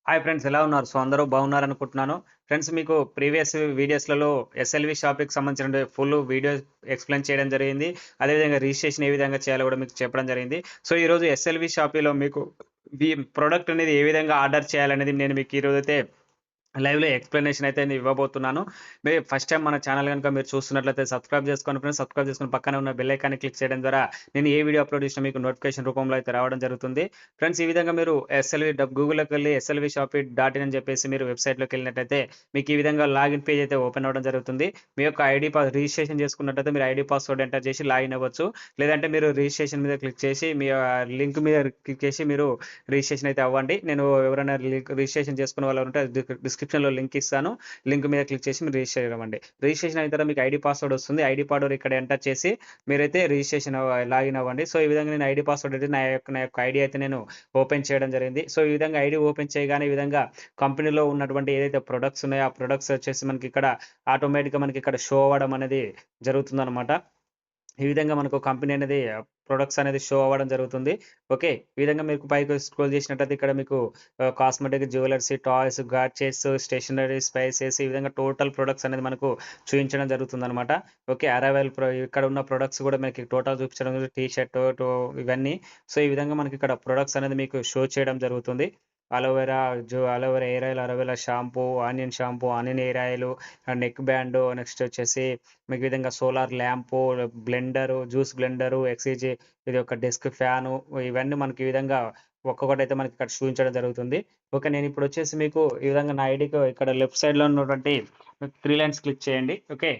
Hi friends, ఎలా ఉన్నారు? అందరూ బాగున్నారనుకుంటున్నాను. ఫ్రెండ్స్, మీకు ప్రీవియస్ వీడియోస్‌లలో ఎస్ఎల్‌వి షాపింగ్‌కి సంబంధించిన ఫుల్ వీడియో ఎక్స్‌ప్లెయిన్ చేయడం జరిగింది. అదేవిధంగా రిజిస్ట్రేషన్ ఏ విధంగా చేయాలో కూడా మీకు చెప్పడం జరిగింది. సో, ఈరోజు ఎస్ఎల్‌వి షాపీలో మీకు ప్రొడక్ట్ అనేది ఏ విధంగా ఆర్డర్ చేయాలనేది నేను మీకు ఈరోజైతే లైవ్‌లో ఎక్స్‌ప్లనేషన్ అయితే నేను ఇవ్వబోతున్నాను. మీరు ఫస్ట్ టైమ్ మన ఛానల్ గనుక మీరు చూస్తున్నట్లయితే సబ్స్క్రైబ్ చేసుకోండి ఫ్రెండ్స్. సబ్స్క్రైబ్ చేసుకొని పక్కనే ఉన్న బెల్ ఐకాన్‌ని క్లిక్ చేయడం ద్వారా నేను ఏ వీడియో అప్‌లోడ్ చేసినా మీకు నోటిఫికేషన్ రూపంలో అయితే రావడం జరుగుతుంది. ఫ్రెండ్స్, ఈ విధంగా మీరు గూగుల్‌లోకెళ్ళి ఎస్ఎల్‌వి షాపీ డాట్ ఇన్ అని చెప్పేసి మీరు వెబ్‌సైట్‌లోకెళ్ళినట్టయితే మీకు ఈ విధంగా లాగిన్ పేజ్ అయితే ఓపెన్ అవ్వడం జరుగుతుంది. మీ యొక్క రిజిస్ట్రేషన్ చేసుకున్నట్టయితే మీరు ఐడీ పాస్వర్డ్ ఎంటర్ చేసి లాగిన్ అవ్వచ్చు. లేదంటే మీరు రిజిస్ట్రేషన్ మీద క్లిక్ చేసి మీ లింక్ మీద క్లిక్ చేసి మీరు రిజిస్ట్రేషన్ అయితే అవ్వండి. నేను ఎవరైనా రిజిస్ట్రేషన్ చేసుకునే వాళ్ళు ఉంటే డిస్క్రిప్షన్‌లో లింక్ ఇస్తాను. లింక్ మీద క్లిక్ చేసి మీరు రిజిస్టర్ అవ్వండి. రిజిస్ట్రేషన్ అయిన తర్వాత మీకు ఐడీ పాస్వర్డ్ వస్తుంది. ఐడీ పాస్వర్డ్ ఇక్కడ ఎంటర్ చేసి మీరైతే లాగిన్ అవ్వండి. సో, ఈ విధంగా నేను ఐడీ పాస్వర్డ్ అయితే నా యొక్క ఐడీ అయితే నేను ఓపెన్ చేయడం జరిగింది. సో, ఈ విధంగా ఐడీ ఓపెన్ చేయగానే ఈ విధంగా కంపెనీలో ఉన్నటువంటి ఏదైతే ప్రొడక్ట్స్ ఉన్నాయో ఆ ప్రొడక్ట్స్ వచ్చేసి మనకిక్కడ ఆటోమేటిక్‌గా మనకిక్కడ షో అవ్వడం అనేది జరుగుతుందనమాట. ఈ విధంగా మనకు కంపెనీ అనేది ప్రొడక్ట్స్ అనేది షో అవ్వడం జరుగుతుంది. ఓకే. ఈ విధంగా మీకు పైకి స్క్రోల్ చేసినట్టయితే ఇక్కడ మీకు cosmetic, jewellers, toys, gadgets, stationery, spices ఈ విధంగా టోటల్ ప్రొడక్ట్స్ అనేది మనకు చూయించడం జరుగుతుందనమాట. ఓకే. అరైవల్ ఇక్కడ ఉన్న ప్రొడక్ట్స్ కూడా మనకి టోటల్ చూపించడం టీ షర్ట్ ఇవన్నీ. సో, ఈ విధంగా మనకి ఇక్కడ ప్రొడక్ట్స్ అనేది మీకు షో చేయడం జరుగుతుంది. Aloe vera hair oil, aloe vera shampoo, onion hair oil, neck band, next వచ్చేసి మీకు ఈ విధంగా సోలార్ ల్యాంపు, జ్యూస్ బ్లెండరు, ఇది ఒక డెస్క్ ఫ్యాను, ఇవన్నీ మనకి ఈ విధంగా ఒక్కొక్కటైతే మనకి ఇక్కడ చూపించడం జరుగుతుంది. ఓకే. నేనిప్పుడొచ్చేసి మీకు ఈ విధంగా నా ఐడీకి ఇక్కడ లెఫ్ట్ సైడ్‌లో ఉన్నటువంటి 3 లైన్స్ క్లిక్ చేయండి. ఓకే.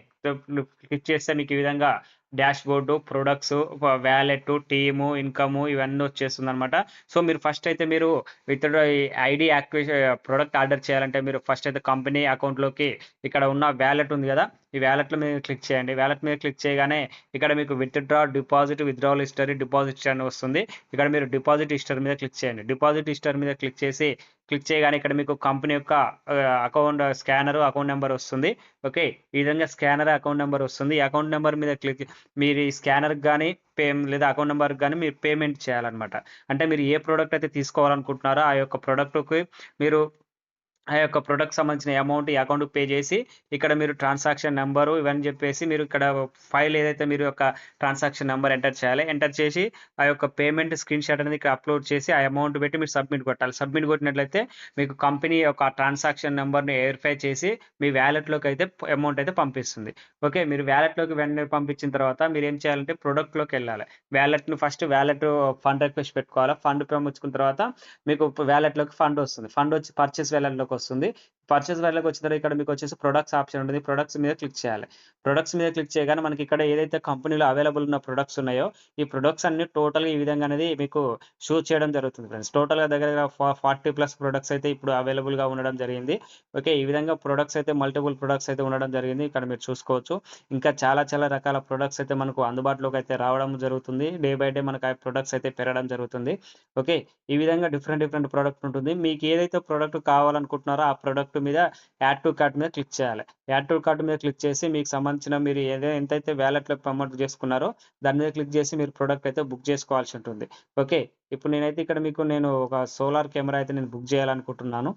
క్లిక్ చేస్తే మీకు ఈ విధంగా dashboard, products, wallet, team, income ఇవన్నీ వచ్చేస్తుందనమాట. సో, మీరు ఫస్ట్ అయితే మీరు ఈ ఐడీ ప్రొడక్ట్ ఆర్డర్ చేయాలంటే మీరు ఫస్ట్ అయితే కంపెనీ అకౌంట్‌లోకి ఇక్కడ ఉన్న వాలెట్ ఉంది గదా! ఈ వాలెట్‌లో మీద క్లిక్ చేయండి. వాలెట్ మీద క్లిక్ చేయగానే ఇక్కడ మీకు విత్‌డ్రావల్ హిస్టరీ, డిపాజిట్ హిస్టరీ అని వస్తుంది. ఇక్కడ మీరు డిపాజిట్ హిస్టరీ మీద క్లిక్ చేయండి. డిపాజిట్ హిస్టరీ మీద క్లిక్ చేయగానే ఇక్కడ మీకు కంపెనీ యొక్క అకౌంట్ నంబర్ వస్తుంది. ఓకే. ఈ విధంగా అకౌంట్ నంబర్ వస్తుంది. ఈ అకౌంట్ నంబర్ మీద మీరు ఈ స్కానర్‌కి గాని, లేదా అకౌంట్ నంబర్‌కి గాని మీరు పేమెంట్ చేయాలన్నమాట. అంటే మీరు ఏ ప్రొడక్ట్ అయితే తీసుకోవాలనుకుంటున్నారో ఆ యొక్క ప్రొడక్ట్‌కి మీరు ఆ యొక్క ప్రొడక్ట్‌కి సంబంధించిన అమౌంట్ ఈ అకౌంట్‌కి పే చేసి, ఇక్కడ మీరు ట్రాన్సాక్షన్ నంబరు ఇవన్నీ చెప్పేసి మీరు ఇక్కడ ఫైల్ ఏదైతే మీరు యొక్క ట్రాన్సాక్షన్ నంబర్ ఎంటర్ చేయాలి. ఎంటర్ చేసి ఆ యొక్క పేమెంట్ స్క్రీన్‌షాట్ అనేది ఇక్కడ అప్‌లోడ్ చేసి ఆ అమౌంట్ పెట్టి మీరు సబ్మిట్ కొట్టాలి. సబ్మిట్ కొట్టినట్లయితే మీకు కంపెనీ యొక్క ట్రాన్సాక్షన్ నంబర్‌ని వెరిఫై చేసి మీ వాలెట్‌లోకి అయితే అమౌంట్ అయితే పంపిస్తుంది. ఓకే. మీరు వాలెట్‌లోకి వెంటనే పంపించిన తర్వాత మీరేం చేయాలంటే ప్రొడక్ట్‌లోకెళ్ళాలి. వాలెట్ ఫండ్ రిక్వెస్ట్ పెట్టుకోవాలా. ఫండ్ పంపించుకున్న తర్వాత మీకు వాలెట్‌లోకి ఫండ్ వస్తుంది. ఫండ్ వచ్చి పర్చేస్ వాలెట్‌లోకి వస్తుంది. పర్చేస్ వాలెట్‌లోకి వచ్చిన తర్వాత ఇక్కడ మీకొచ్చేసి ప్రొడక్ట్స్ ఆప్షన్ ఉంటుంది. ప్రొడక్ట్స్ మీద క్లిక్ చేయాలి. ప్రొడక్ట్స్ మీద క్లిక్ చేయగానే మనకి ఇక్కడ ఏదైతే కంపెనీలో అవైలబుల్ ఉన్న ప్రొడక్ట్స్ ఉన్నాయో, ఈ ప్రొడక్ట్స్ అన్నీ టోటల్‌గా ఈ విధంగా అనేది మీకు షో చేయడం జరుగుతుంది ఫ్రెండ్స్. టోటల్‌గా దగ్గర దగ్గర 40 ప్లస్ ప్రొడక్ట్స్ అయితే ఇప్పుడు అవైలబుల్‌గా ఉండడం జరిగింది. ఓకే. ఈ విధంగా ప్రొడక్ట్స్ అయితే మల్టిపుల్ ప్రొడక్ట్స్ అయితే ఉండడం జరిగింది. ఇక్కడ మీరు చూసుకోవచ్చు. ఇంకా చాలా చాలా రకాల ప్రొడక్ట్స్ అయితే మనకు అందుబాటులోకి అయితే రావడం జరుగుతుంది. డే బై డే మనకు ఆ ప్రొడక్ట్స్ అయితే పెరగడం జరుగుతుంది. ఓకే. ఈ విధంగా డిఫరెంట్ డిఫరెంట్ ప్రొడక్ట్ ఉంటుంది. మీకు ఏదైతే ప్రొడక్ట్ కావాలనుకుంటున్నారో ఆ ప్రొడక్ట్ మీద యాడ్ టు కార్ట్ మీద క్లిక్ చేయాలి. యాడ్ టు కార్ట్ మీద క్లిక్ చేసి మీకు సంబంధించిన మీరు ఎంతైతే వాలెట్‌లో అమౌంట్ చేసుకున్నారో దాని మీద క్లిక్ చేసి మీరు ప్రొడక్ట్ అయితే బుక్ చేసుకోవాల్సి ఉంటుంది. ఓకే. ఇప్పుడు నేనైతే ఇక్కడ నేను ఒక సోలార్ కెమెరా అయితే నేను బుక్ చేయాలనుకుంటున్నాను.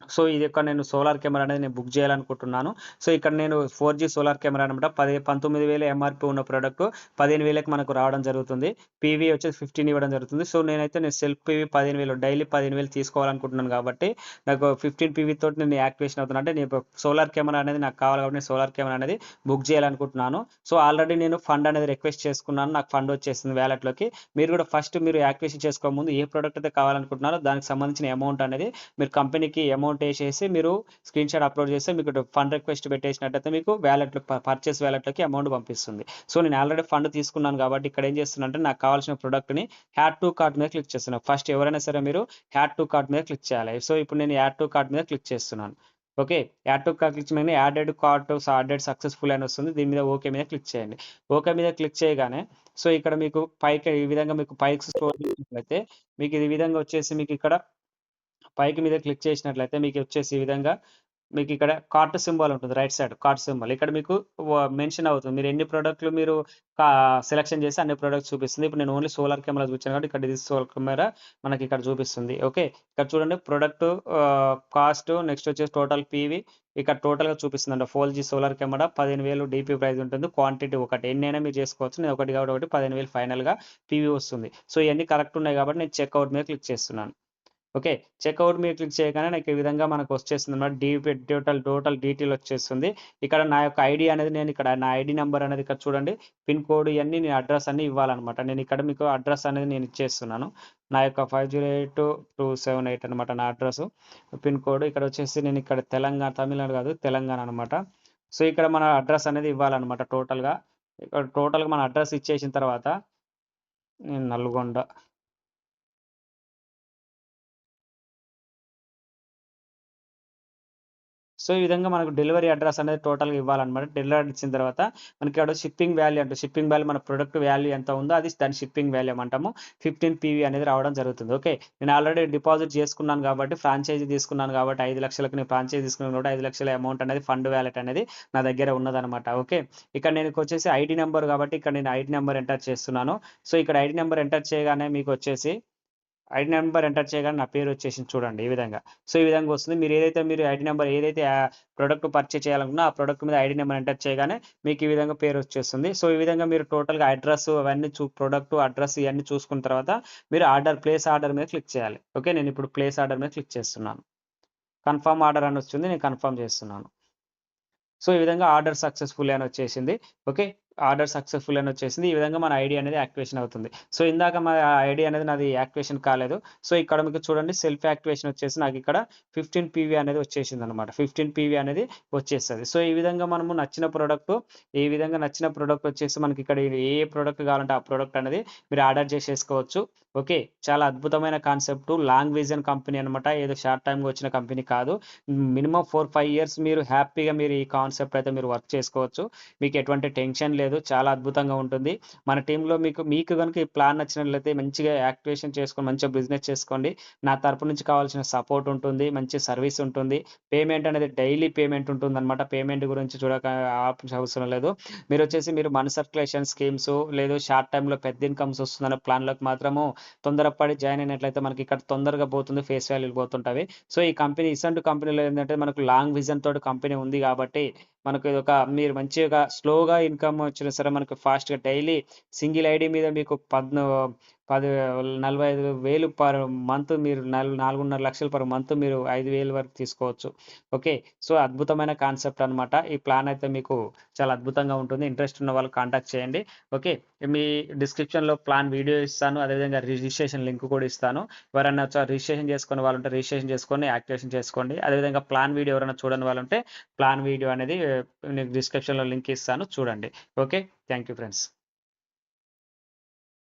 సో, ఇది యొక్క నేను సోలార్ కెమెరా అనేది నేను బుక్ చేయాలనుకుంటున్నాను. సో, ఇక్కడ నేను 4జీ సోలార్ కెమెరా అనమాట. 19,000 ఎంఆర్‌పీ ఉన్న ప్రొడక్ట్ 15,000కి మనకు రావడం జరుగుతుంది. పీవీ వచ్చేసి 15 ఇవ్వడం జరుగుతుంది. సో, నేను సెల్ఫ్ పీవీ 15,000 డైలీ 15,000 తీసుకోవాలనుకుంటున్నాను కాబట్టి నాకు 15 పీవీ తోటి నేను యాక్టివేషన్ అవుతున్నా. అంటే నేను సోలార్ కెమెరా అనేది నాకు కావాలి కాబట్టి నేను సోలార్ కెమెరా అనేది బుక్ చేయాలనుకుంటున్నాను. సో, ఆల్రెడీ నేను ఫండ్ అనేది రిక్వెస్ట్ చేసుకున్నాను. నాకు ఫండ్ వచ్చేసింది వాలెట్‌లోకి. మీరు కూడా ఫస్ట్ మీరు యాక్టివేషన్ చేసుకోకముందు ఏ ప్రొడక్ట్ అయితే కావాలనుకుంటున్నారో దానికి సంబంధించిన అమౌంట్ అనేది మీరు కంపెనీకి అమౌంట్ ఏసేసి మీరు స్క్రీన్‌షాట్ అప్‌లోడ్ చేస్తే మీకు ఫండ్ రిక్వెస్ట్ పెట్టేసినట్టయితే మీకు పర్చేస్ వాలెట్‌లోకి అమౌంట్ పంపిస్తుంది. సో, నేను ఆల్రెడీ ఫండ్ తీసుకున్నాను కాబట్టి ఇక్కడ ఏం చేస్తున్నానంటే నాకు కావాల్సిన ప్రొడక్ట్‌ని యాడ్ టు కార్ట్ మీద క్లిక్ చేస్తున్నాను. ఫస్ట్ ఎవరైనా సరే మీరు యాడ్ టు కార్ట్ మీద క్లిక్ చేయాలి. సో, ఇప్పుడు నేను యాడ్ టు కార్ట్ మీద క్లిక్ చేస్తున్నాను. Okay. Add to cart click చేయగానే యాడెడ్ సక్సెస్‌ఫుల్ అని వస్తుంది. దీని మీద ఓకే మీద క్లిక్ చేయండి. ఓకే మీద క్లిక్ చేయగానే సో, ఇక్కడ మీకు ఈ విధంగా మీకు పైకి స్క్రోల్ చేసినట్లయితే మీకు ఈ విధంగా వచ్చేసి మీకు ఇక్కడ పైకి మీద క్లిక్ చేసినట్లయితే మీకొచ్చేసి ఈ విధంగా మీకు ఇక్కడ కార్ట్ సింబల్ ఉంటుంది రైట్ సైడ్ కార్ట్ సింబల్. ఇక్కడ మీకు మెన్షన్ అవుతుంది. మీరు ఎన్ని ప్రొడక్ట్‌లు మీరు సెలక్షన్ చేసి అన్ని ప్రొడక్ట్స్ చూపిస్తుంది. ఇప్పుడు నేను ఓన్లీ సోలార్ కెమెరా చూపించాను కాబట్టి ఇక్కడ ఇది సోలార్ కెమెరా మనకి ఇక్కడ చూపిస్తుంది. ఓకే. ఇక్కడ చూడండి ప్రొడక్ట్ కాస్ట్ నెక్స్ట్ వచ్చేసి టోటల్ పీవీ ఇక్కడ టోటల్‌గా చూపిస్తుందండి. 4G solar camera 15,000 DP price ఉంటుంది. క్వాంటిటీ ఒకటి. ఎన్నైనా మీరు చేసుకోవచ్చు. నేను ఒకటి కాబట్టి ఒకటి 15,000 ఫైనల్‌గా పీవీ వస్తుంది. సో ఇయన్నీ కరెక్ట్ ఉన్నాయి కాబట్టి నేను చెక్‌ఔట్ మీద క్లిక్ చేస్తున్నాను. ఓకే. చెక్‌ఔట్ మీద క్లిక్ చేయగానే నాకు ఈ విధంగా మనకు వచ్చేస్తుందన్నమాట. టోటల్ డీటెయిల్ వచ్చేస్తుంది. ఇక్కడ నా యొక్క ఐడీ అనేది నేను ఇక్కడ నా ఐడీ నంబర్ అనేది ఇక్కడ చూడండి. పిన్ కోడ్ ఇయన్నీ నేను అడ్రెస్ అన్నీ ఇవ్వాలన్నమాట. నేను ఇక్కడ మీకు అడ్రెస్ అనేది నేను ఇచ్చేస్తున్నాను. నా యొక్క 508278 అనమాట నా అడ్రసు. పిన్ కోడ్ ఇక్కడ వచ్చేసి నేను ఇక్కడ తమిళనాడు కాదు తెలంగాణ అనమాట. సో ఇక్కడ మన అడ్రస్ అనేది ఇవ్వాలన్నమాట టోటల్‌గా. ఇక్కడ టోటల్‌గా మన అడ్రస్ ఇచ్చేసిన తర్వాత నేను నల్గొండ సో, ఈ విధంగా మనకు డెలివరీ అడ్రెస్ అనేది టోటల్‌గా ఇవ్వాలన్నమాట. డెలివరీ ఇచ్చిన తర్వాత మనకి ఇక్కడ షిప్పింగ్ వాల్యూ అంటే షిప్పింగ్ వాల్యూ మన ప్రొడక్ట్ వాల్యూ ఎంత ఉందో అది దాని షిప్పింగ్ వాల్యూ అంటాము. 15 పీవీ అనేది రావడం జరుగుతుంది. ఓకే. నేను ఆల్రెడీ డిపాజిట్ చేసుకున్నాను కాబట్టి ఫ్రాంచైజీ తీసుకున్నాను కాబట్టి 5,00,000కి నేను ఫ్రాంచైజీ తీసుకున్నాను కాబట్టి 5,00,000 అమౌంట్ అనేది ఫండ్ వాలెట్ అనేది నా దగ్గర ఉన్నదన్నమాట. ఓకే. ఇక్కడ నేను వచ్చేసి ఐడీ నంబర్ కాబట్టి ఇక్కడ నేను ఐడీ నంబర్ ఎంటర్ చేస్తున్నాను. సో, ఇక్కడ ఐడీ నంబర్ ఎంటర్ చేయగానే మీకు వచ్చేసి ఐడీ నంబర్ ఎంటర్ చేయగానే నా పేరు వచ్చేసింది చూడండి ఈ విధంగా. సో, ఈ విధంగా వస్తుంది. మీరు ఐడీ నంబర్ ఏదైతే ప్రొడక్ట్ పర్చేజ్ చేయాలనుకున్నా ఆ ప్రొడక్ట్ మీద ఐడీ నంబర్ ఎంటర్ చేయగానే మీకు ఈ విధంగా పేరు వచ్చేస్తుంది. సో, ఈ విధంగా మీరు టోటల్‌గా అడ్రెస్ అవన్నీ ప్రొడక్ట్ అడ్రెస్ ఇయన్నీ చూసుకున్న తర్వాత మీరు ప్లేస్ ఆర్డర్ మీద క్లిక్ చేయాలి. ఓకే. నేను ఇప్పుడు ప్లేస్ ఆర్డర్ మీద క్లిక్ చేస్తున్నాను. కన్ఫర్మ్ ఆర్డర్ అని వస్తుంది. నేను కన్ఫర్మ్ చేస్తున్నాను. సో, ఈ విధంగా ఆర్డర్ సక్సెస్‌ఫుల్ అని వచ్చేసింది. ఓకే. ఆర్డర్ సక్సెస్‌ఫుల్ అని వచ్చేసింది. ఈ విధంగా మన ఐడీ అనేది యాక్టివేషన్ అవుతుంది. సో, ఇందాక మన ఐడీ అనేది నాది యాక్టివేషన్ కాలేదు. సో, ఇక్కడ మీకు చూడండి సెల్ఫ్ యాక్టివేషన్ వచ్చేసి నాకు ఇక్కడ 15 పీవీ అనేది వచ్చేసిందనమాట. 15 పీవీ అనేది వచ్చేస్తది. సో, ఈ విధంగా మనము నచ్చిన ప్రొడక్ట్ వచ్చేసి మనకి ఇక్కడ ఏ ప్రొడక్ట్ కావాలంటే ఆ ప్రొడక్ట్ అనేది మీరు ఆర్డర్ చేసేసుకోవచ్చు. ఓకే. చాలా అద్భుతమైన కాన్సెప్ట్. లాంగ్ విజన్ కంపెనీ అనమాట. ఏదో షార్ట్ టైమ్‌గా వచ్చిన కంపెనీ కాదు. మినిమమ్ 4, 5 ఇయర్స్ మీరు హ్యాపీగా మీరు ఈ కాన్సెప్ట్ అయితే మీరు వర్క్ చేసుకోవచ్చు. మీకు ఎటువంటి టెన్షన్ లేదు. చాలా అద్భుతంగా ఉంటుంది. మన టీమ్‌లో మీకు గనుక ఈ ప్లాన్ నచ్చినట్లయితే మంచిగా యాక్టివేషన్ చేసుకొని మంచిగా బిజినెస్ చేసుకోండి. నా తరపు నుంచి కావాల్సిన సపోర్ట్ ఉంటుంది. మంచి సర్వీస్ ఉంటుంది. పేమెంట్ అనేది డైలీ పేమెంట్ ఉంటుందన్నమాట. పేమెంట్ గురించి ఆలోచించాల్సిన అవసరం లేదు. మీరు మనీ సర్క్యులేషన్ స్కీమ్స్ లేదు షార్ట్ టైమ్‌లో పెద్ద ఇన్‌కమ్స్ వస్తుందన్న ప్లాన్‌లోకి మాత్రము తొందరపడి జాయిన్ అయినట్లయితే మనకి ఇక్కడ తొందరగా పోతుంది. ఫేస్ వాల్యూలు పోతుంటవి. సో, ఈ కంపెనీ ఇసంటి కంపెనీలో ఏందంటే మనకు లాంగ్ విజన్ తోటి కంపెనీ ఉంది కాబట్టి మనకు ఇదొక మీరు మంచిగా స్లోగా ఇన్‌కమ్ వచ్చినా సరే మనకు ఫాస్ట్‌గా డైలీ సింగిల్ ఐడీ మీద మీకు 45,000 పర్ మంత్ మీరు 4.5 లక్షలు పర్ మంత్ మీరు 5,000 వరకు తీసుకోవచ్చు. ఓకే. సో, అద్భుతమైన కాన్సెప్ట్ అనమాట. ఈ ప్లాన్ అయితే మీకు చాలా అద్భుతంగా ఉంటుంది. ఇంట్రెస్ట్ ఉన్న వాళ్ళు కాంటాక్ట్ చేయండి. ఓకే. మీ డిస్క్రిప్షన్‌లో ప్లాన్ వీడియో ఇస్తాను. అదేవిధంగా రిజిస్ట్రేషన్ లింక్ కూడా ఇస్తాను. ఎవరైనా రిజిస్ట్రేషన్ చేసుకునే వాళ్ళుంటే రిజిస్ట్రేషన్ చేసుకొని యాక్టివేషన్ చేసుకోండి. అదేవిధంగా ప్లాన్ వీడియో ఎవరైనా చూడని వాళ్ళుంటే ప్లాన్ వీడియో అనేది నేను డిస్క్రిప్షన్‌లో లింక్ ఇస్తాను చూడండి. ఓకే. Thank you friends.